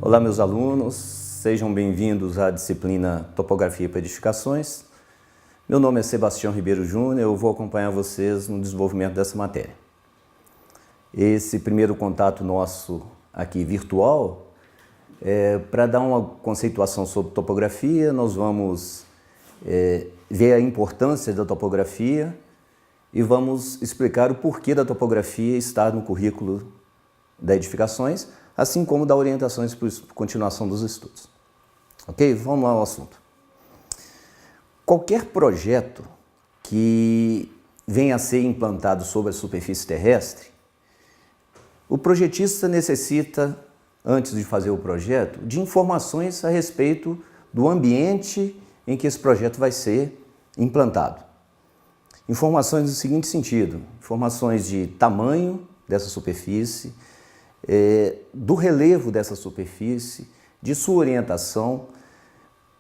Olá, meus alunos, sejam bem-vindos à disciplina Topografia para Edificações. Meu nome é Sebastião Ribeiro Júnior, eu vou acompanhar vocês no desenvolvimento dessa matéria. Esse primeiro contato nosso aqui virtual é para dar uma conceituação sobre topografia. Nós vamos ver a importância da topografia e vamos explicar o porquê da topografia estar no currículo da Edificações, assim como dar orientações para a continuação dos estudos. Ok? Vamos lá ao assunto. Qualquer projeto que venha a ser implantado sobre a superfície terrestre, o projetista necessita, antes de fazer o projeto, de informações a respeito do ambiente em que esse projeto vai ser implantado. Informações no seguinte sentido: informações de tamanho dessa superfície, do relevo dessa superfície, de sua orientação,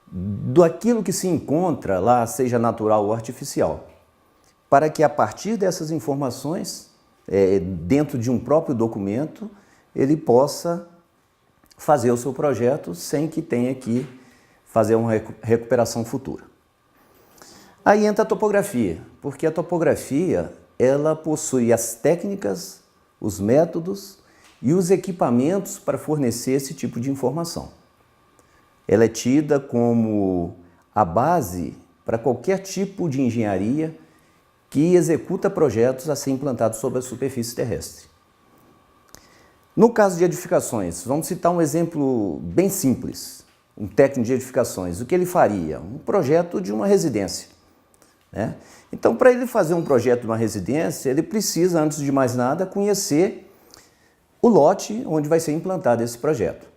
daquilo que se encontra lá, seja natural ou artificial, para que a partir dessas informações, dentro de um próprio documento, ele possa fazer o seu projeto sem que tenha que fazer uma recuperação futura. Aí entra a topografia, porque a topografia ela possui as técnicas, os métodos e os equipamentos para fornecer esse tipo de informação. Ela é tida como a base para qualquer tipo de engenharia que executa projetos a ser implantados sobre a superfície terrestre. No caso de edificações, vamos citar um exemplo bem simples. Um técnico de edificações, o que ele faria? Um projeto de uma residência, né? Então, para ele fazer um projeto de uma residência, ele precisa, antes de mais nada, conhecer o lote onde vai ser implantado esse projeto.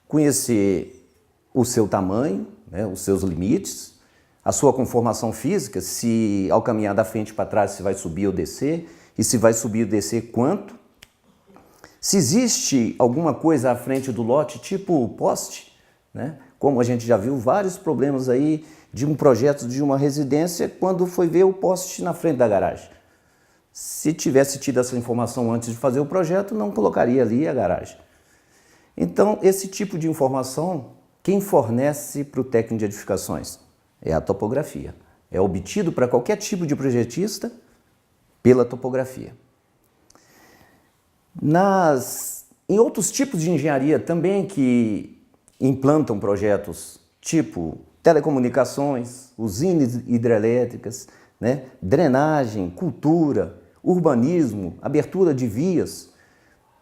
Conhecer o seu tamanho, né, os seus limites, a sua conformação física, se ao caminhar da frente para trás se vai subir ou descer, e se vai subir ou descer quanto. Se existe alguma coisa à frente do lote, tipo poste, né, como a gente já viu vários problemas aí de um projeto de uma residência quando foi ver o poste na frente da garagem. Se tivesse tido essa informação antes de fazer o projeto, não colocaria ali a garagem. Então, esse tipo de informação, quem fornece para o técnico de edificações? É a topografia. É obtido para qualquer tipo de projetista pela topografia. Em outros tipos de engenharia também que implantam projetos tipo telecomunicações, usinas hidrelétricas, né, drenagem, cultura, urbanismo, abertura de vias,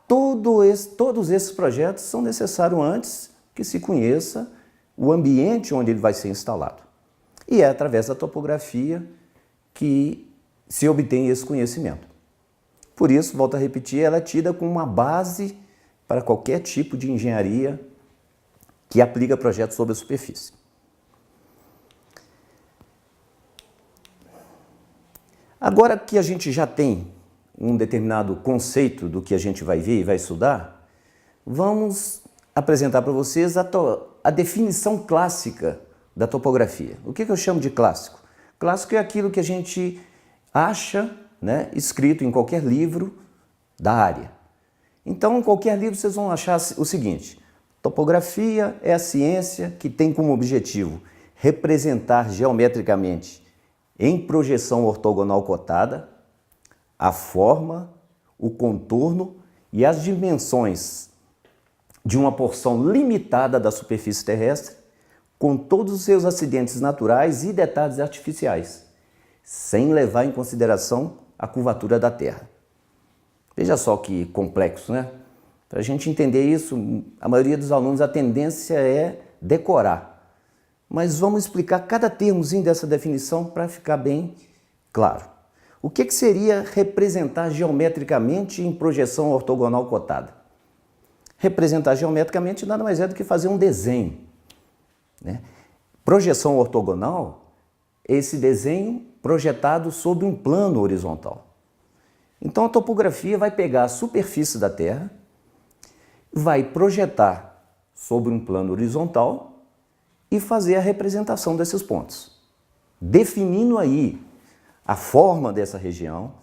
todos esses projetos são necessários antes que se conheça o ambiente onde ele vai ser instalado. E é através da topografia que se obtém esse conhecimento. Por isso, volto a repetir, ela é tida como uma base para qualquer tipo de engenharia que aplica projetos sobre a superfície. Agora que a gente já tem um determinado conceito do que a gente vai ver e vai estudar, vamos apresentar para vocês a definição clássica da topografia. O que eu chamo de clássico? Clássico é aquilo que a gente acha, né, escrito em qualquer livro da área. Então, em qualquer livro vocês vão achar o seguinte: topografia é a ciência que tem como objetivo representar geometricamente, em projeção ortogonal cotada, a forma, o contorno e as dimensões de uma porção limitada da superfície terrestre, com todos os seus acidentes naturais e detalhes artificiais, sem levar em consideração a curvatura da Terra. Veja só que complexo, né? Para a gente entender isso, a maioria dos alunos, a tendência é decorar. Mas vamos explicar cada termozinho dessa definição para ficar bem claro. O que seria representar geometricamente em projeção ortogonal cotada? Representar geometricamente nada mais é do que fazer um desenho, né? Projeção ortogonal é esse desenho projetado sobre um plano horizontal. Então a topografia vai pegar a superfície da Terra, vai projetar sobre um plano horizontal e fazer a representação desses pontos, definindo aí a forma dessa região,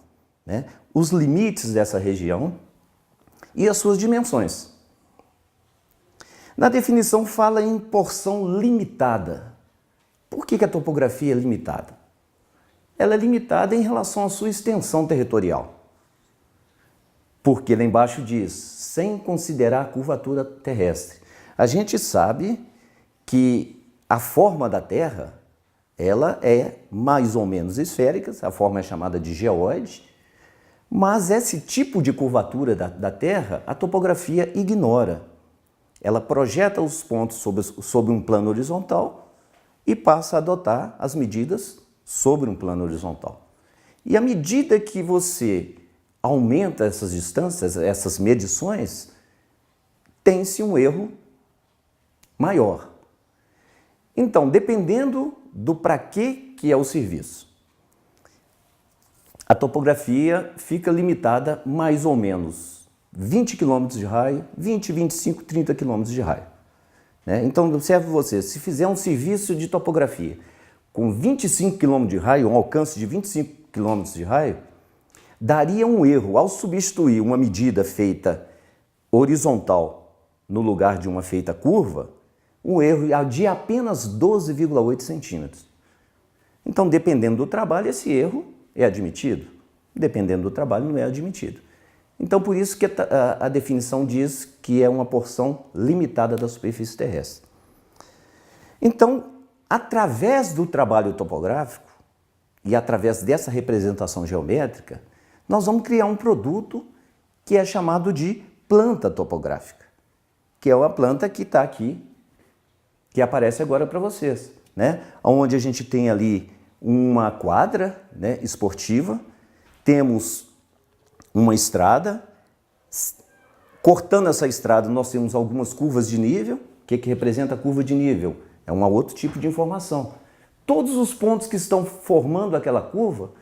né, os limites dessa região e as suas dimensões. Na definição fala em porção limitada. Por que a topografia é limitada? Ela é limitada em relação à sua extensão territorial. Porque lá embaixo diz, sem considerar a curvatura terrestre. A gente sabe que a forma da Terra, ela é mais ou menos esférica, a forma é chamada de geóide, mas esse tipo de curvatura da Terra, a topografia ignora. Ela projeta os pontos sobre um plano horizontal e passa a adotar as medidas sobre um plano horizontal. E à medida que você aumenta essas distâncias, essas medições, tem-se um erro maior. Então, dependendo do para que é o serviço, a topografia fica limitada mais ou menos 20 km de raio, 20, 25, 30 km de raio. Então, observe você, se fizer um serviço de topografia com 25 km de raio, um alcance de 25 km de raio, daria um erro ao substituir uma medida feita horizontal no lugar de uma feita curva, um erro de apenas 12,8 centímetros. Então, dependendo do trabalho, esse erro é admitido. Dependendo do trabalho, não é admitido. Então, por isso que a definição diz que é uma porção limitada da superfície terrestre. Então, através do trabalho topográfico e através dessa representação geométrica, nós vamos criar um produto que é chamado de planta topográfica, que é uma planta que está aqui, que aparece agora para vocês, onde a gente tem ali uma quadra esportiva, temos uma estrada, cortando essa estrada nós temos algumas curvas de nível. O que representa a curva de nível? É um outro tipo de informação. Todos os pontos que estão formando aquela curva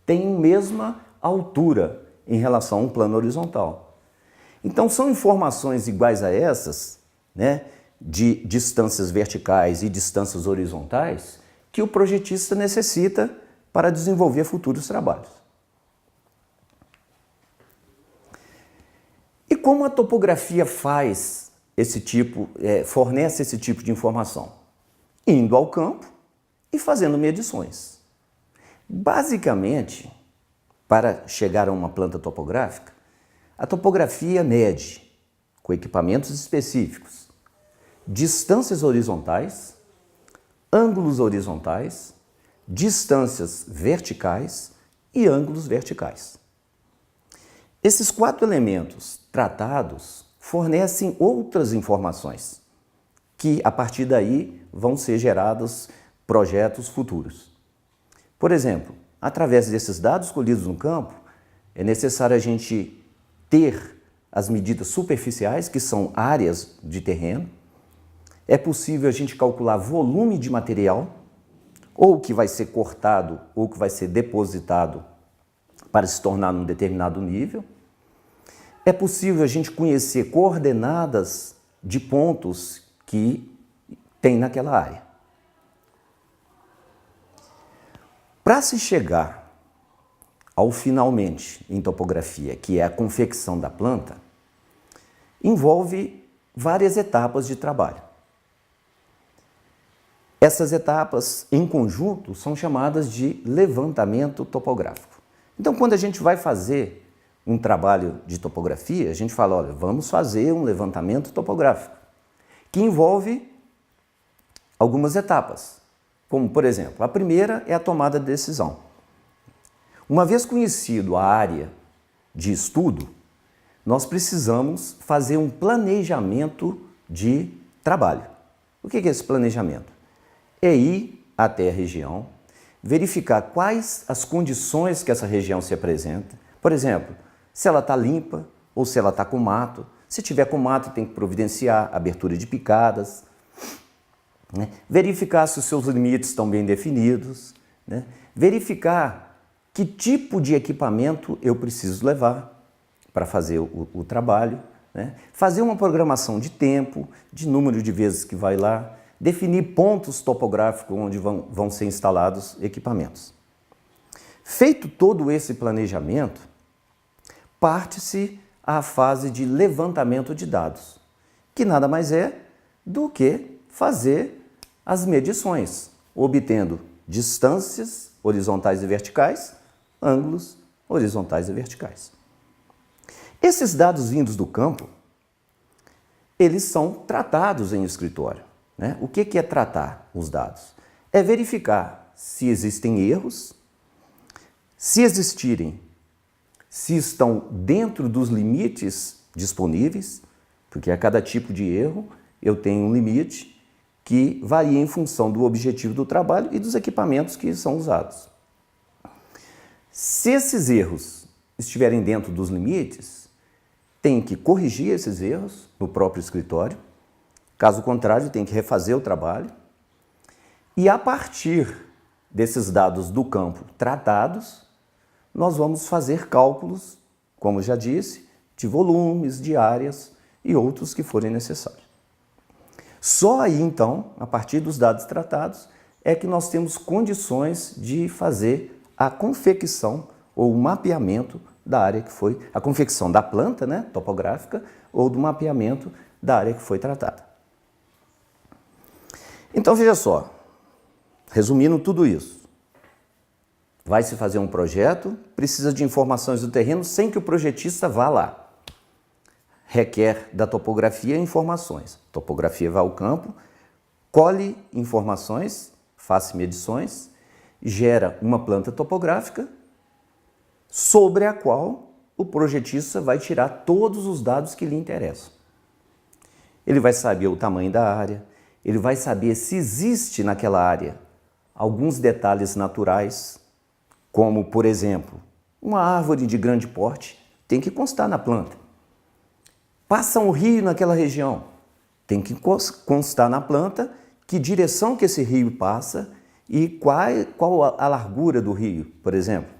têm a mesma altura em relação a um plano horizontal. Então são informações iguais a essas, de distâncias verticais e distâncias horizontais, que o projetista necessita para desenvolver futuros trabalhos. E como a topografia faz fornece esse tipo de informação? Indo ao campo e fazendo medições. Basicamente, para chegar a uma planta topográfica, a topografia mede, com equipamentos específicos, distâncias horizontais, ângulos horizontais, distâncias verticais e ângulos verticais. Esses 4 elementos tratados fornecem outras informações, que a partir daí vão ser gerados projetos futuros. Por exemplo, através desses dados colhidos no campo, é necessário a gente ter as medidas superficiais, que são áreas de terreno. É possível a gente calcular volume de material, ou que vai ser cortado, ou que vai ser depositado para se tornar num determinado nível. É possível a gente conhecer coordenadas de pontos que tem naquela área. Para se chegar ao finalmente em topografia, que é a confecção da planta, envolve várias etapas de trabalho. Essas etapas, em conjunto, são chamadas de levantamento topográfico. Então, quando a gente vai fazer um trabalho de topografia, a gente fala, olha, vamos fazer um levantamento topográfico, que envolve algumas etapas. Como, por exemplo, a primeira é a tomada de decisão. Uma vez conhecido a área de estudo, nós precisamos fazer um planejamento de trabalho. O que é esse planejamento? É ir até a região, verificar quais as condições que essa região se apresenta. Por exemplo, se ela está limpa ou se ela está com mato. Se tiver com mato, tem que providenciar abertura de picadas. Verificar se os seus limites estão bem definidos. Verificar que tipo de equipamento eu preciso levar para fazer o trabalho. Fazer uma programação de tempo, de número de vezes que vai lá. Definir pontos topográficos onde vão ser instalados equipamentos. Feito todo esse planejamento, parte-se à fase de levantamento de dados, que nada mais é do que fazer as medições, obtendo distâncias horizontais e verticais, ângulos horizontais e verticais. Esses dados vindos do campo, eles são tratados em escritório, né? O que é tratar os dados? É verificar se existem erros, se existirem, se estão dentro dos limites disponíveis, porque a cada tipo de erro eu tenho um limite que varia em função do objetivo do trabalho e dos equipamentos que são usados. Se esses erros estiverem dentro dos limites, tem que corrigir esses erros no próprio escritório, caso contrário, tem que refazer o trabalho, e a partir desses dados do campo tratados, nós vamos fazer cálculos, como já disse, de volumes, de áreas e outros que forem necessários. Só aí, então, a partir dos dados tratados, é que nós temos condições de fazer a confecção ou o mapeamento da área que foi, a confecção da planta, né, topográfica, ou do mapeamento da área que foi tratada. Então, veja só, resumindo tudo isso, vai se fazer um projeto, precisa de informações do terreno sem que o projetista vá lá. Requer da topografia informações. A topografia vai ao campo, colhe informações, faz medições, gera uma planta topográfica sobre a qual o projetista vai tirar todos os dados que lhe interessam. Ele vai saber o tamanho da área, ele vai saber se existe naquela área alguns detalhes naturais, como, por exemplo, uma árvore de grande porte tem que constar na planta. Passa um rio naquela região, tem que constar na planta que direção que esse rio passa e qual a largura do rio, por exemplo.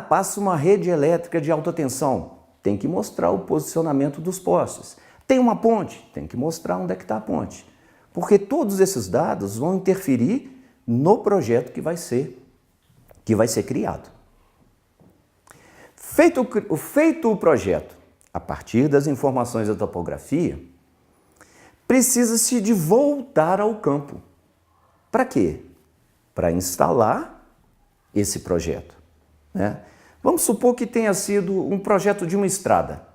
Passa uma rede elétrica de alta tensão, tem que mostrar o posicionamento dos postes. Tem uma ponte, tem que mostrar onde é que está a ponte. Porque todos esses dados vão interferir no projeto que vai ser criado. Feito o projeto, a partir das informações da topografia, precisa-se de voltar ao campo. Para quê? Para instalar esse projeto, né? Vamos supor que tenha sido um projeto de uma estrada.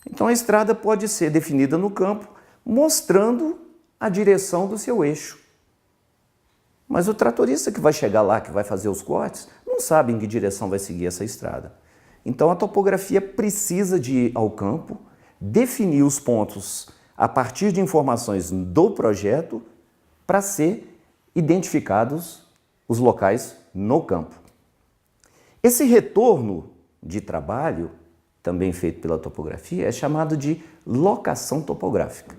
Então a estrada pode ser definida no campo, mostrando a direção do seu eixo. Mas o tratorista que vai chegar lá, que vai fazer os cortes, não sabe em que direção vai seguir essa estrada. Então a topografia precisa de ir ao campo, definir os pontos a partir de informações do projeto para ser identificados os locais no campo. Esse retorno de trabalho, também feito pela topografia, é chamado de locação topográfica,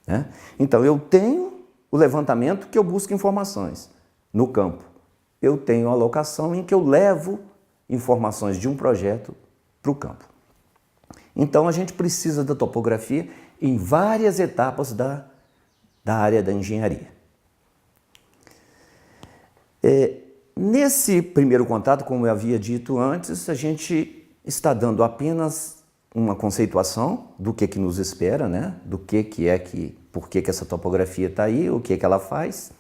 né? Então eu tenho o levantamento que eu busco informações no campo. Eu tenho a locação em que eu levo informações de um projeto para o campo. Então a gente precisa da topografia em várias etapas da área da engenharia. Nesse primeiro contato, como eu havia dito antes, a gente está dando apenas uma conceituação do que nos espera, né? Do por que essa topografia está aí, o que ela faz.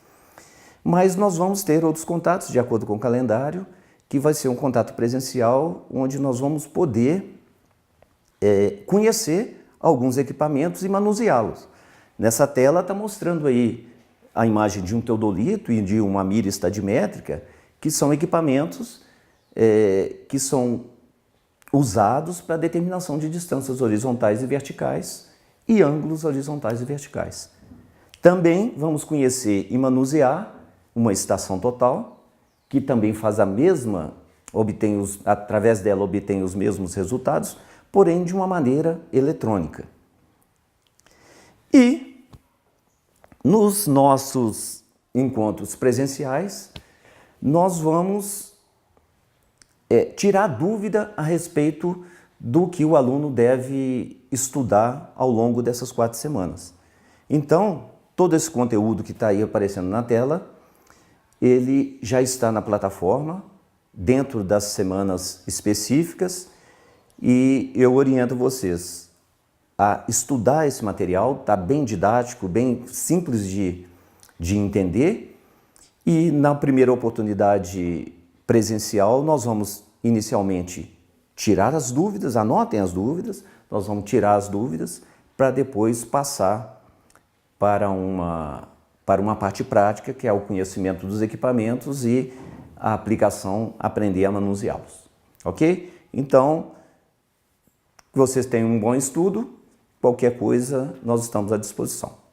Mas nós vamos ter outros contatos, de acordo com o calendário, que vai ser um contato presencial, onde nós vamos poder conhecer alguns equipamentos e manuseá-los. Nessa tela está mostrando aí a imagem de um teodolito e de uma mira estadimétrica, que são equipamentos que são usados para determinação de distâncias horizontais e verticais e ângulos horizontais e verticais. Também vamos conhecer e manusear uma estação total, que também faz a mesma, através dela obtém os mesmos resultados, porém de uma maneira eletrônica. E nos nossos encontros presenciais, nós vamos tirar dúvida a respeito do que o aluno deve estudar ao longo dessas 4 semanas. Então, todo esse conteúdo que está aí aparecendo na tela, ele já está na plataforma, dentro das semanas específicas, e eu oriento vocês a estudar esse material, está bem didático, bem simples de entender. E na primeira oportunidade presencial, nós vamos inicialmente tirar as dúvidas, anotem as dúvidas, nós vamos tirar as dúvidas para depois passar para uma parte prática, que é o conhecimento dos equipamentos e a aplicação, aprender a manuseá-los. Ok? Então, que vocês tenham um bom estudo, qualquer coisa nós estamos à disposição.